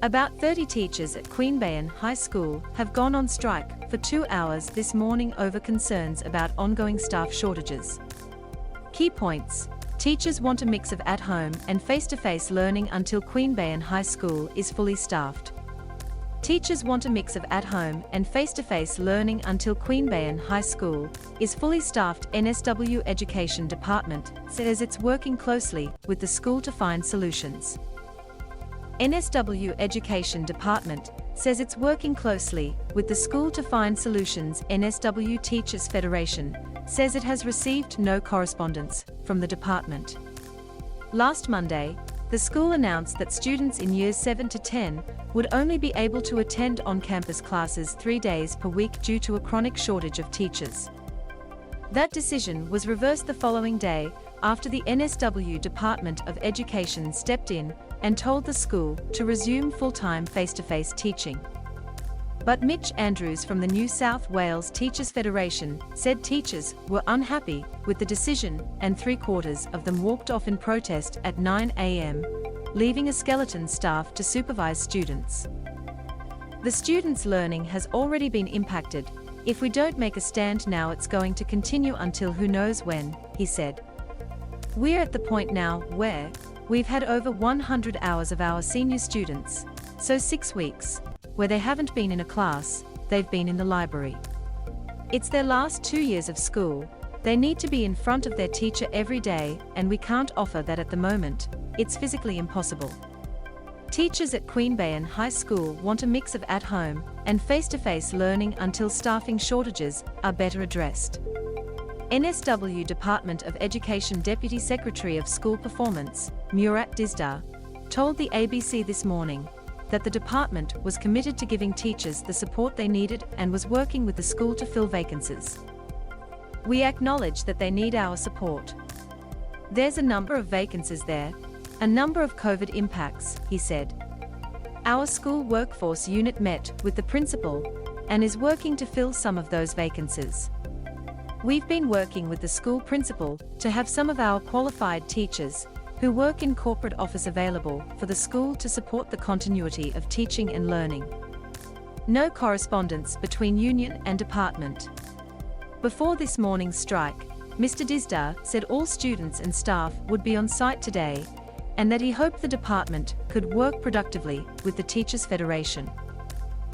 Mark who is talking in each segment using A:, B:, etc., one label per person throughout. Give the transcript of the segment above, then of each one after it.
A: About 30 teachers at Queanbeyan High School have gone on strike for 2 hours this morning over concerns about ongoing staff shortages. Key points: teachers want a mix of at-home and face-to-face learning until Queanbeyan High School is fully staffed. Teachers want a mix of at-home and face-to-face learning until Queanbeyan High School is fully staffed. NSW Education Department says it's working closely with the school to find solutions. NSW Education Department says it's working closely with the school to find solutions. NSW Teachers Federation says it has received no correspondence from the department. Last Monday, the school announced that students in years 7 to 10 would only be able to attend on-campus classes 3 days per week due to a chronic shortage of teachers. That decision was reversed the following day after the NSW Department of Education stepped in and told the school to resume full-time face-to-face teaching. But Mitch Andrews from the New South Wales Teachers Federation said teachers were unhappy with the decision and 3/4 of them walked off in protest at 9 a.m., leaving a skeleton staff to supervise students. The students' learning has already been impacted. If we don't make a stand now, it's going to continue until who knows when, he said. We're at the point now where we've had over 100 hours of our senior students, so 6 weeks, where they haven't been in a class, they've been in the library. It's their last 2 years of school, they need to be in front of their teacher every day, and we can't offer that at the moment, it's physically impossible. Teachers at Queanbeyan High School want a mix of at-home and face-to-face learning until staffing shortages are better addressed. NSW Department of Education Deputy Secretary of School Performance, Murat Dizdar, told the ABC this morning that the department was committed to giving teachers the support they needed and was working with the school to fill vacancies. We acknowledge that they need our support. There's a number of vacancies there, a number of COVID impacts, he said. Our school workforce unit met with the principal and is working to fill some of those vacancies. We've been working with the school principal to have some of our qualified teachers who work in corporate office available for the school to support the continuity of teaching and learning. No correspondence between union and department. Before this morning's strike, Mr. Dizdar said all students and staff would be on site today and that he hoped the department could work productively with the Teachers Federation.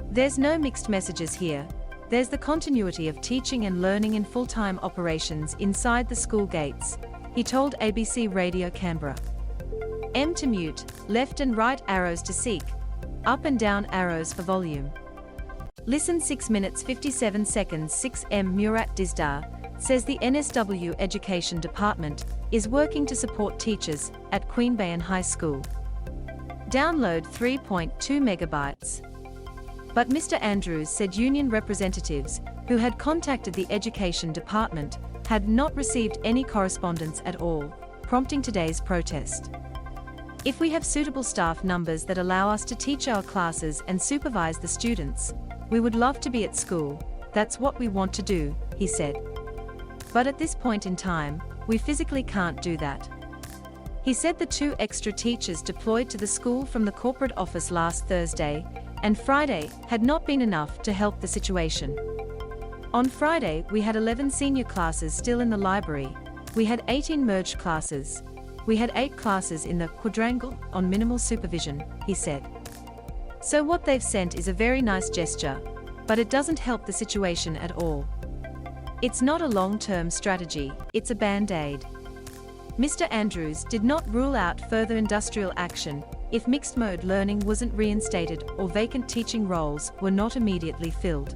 A: There's no mixed messages here. There's the continuity of teaching and learning in full-time operations inside the school gates, he told ABC Radio Canberra. M to mute, left and right arrows to seek, up and down arrows for volume. Listen 6 minutes 57 seconds 6M. Murat Dizdar says the NSW Education Department is working to support teachers at Queanbeyan High School. Download 3.2 megabytes. But Mr. Andrews said union representatives who had contacted the Education Department had not received any correspondence at all, prompting today's protest. If we have suitable staff numbers that allow us to teach our classes and supervise the students, we would love to be at school, that's what we want to do, he said. But at this point in time, we physically can't do that. He said the 2 extra teachers deployed to the school from the corporate office last Thursday and Friday had not been enough to help the situation. On Friday, we had 11 senior classes still in the library. We had 18 merged classes. We had 8 classes in the quadrangle on minimal supervision, he said. So what they've sent is a very nice gesture, but it doesn't help the situation at all. It's not a long-term strategy, it's a band-aid. Mr. Andrews did not rule out further industrial action if mixed-mode learning wasn't reinstated or vacant teaching roles were not immediately filled.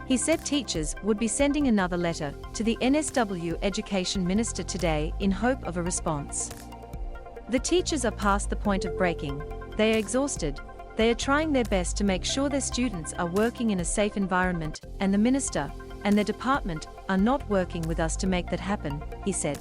A: He said teachers would be sending another letter to the NSW Education Minister today in hope of a response. The teachers are past the point of breaking, they are exhausted, they are trying their best to make sure their students are working in a safe environment, and the Minister and their department are not working with us to make that happen, he said.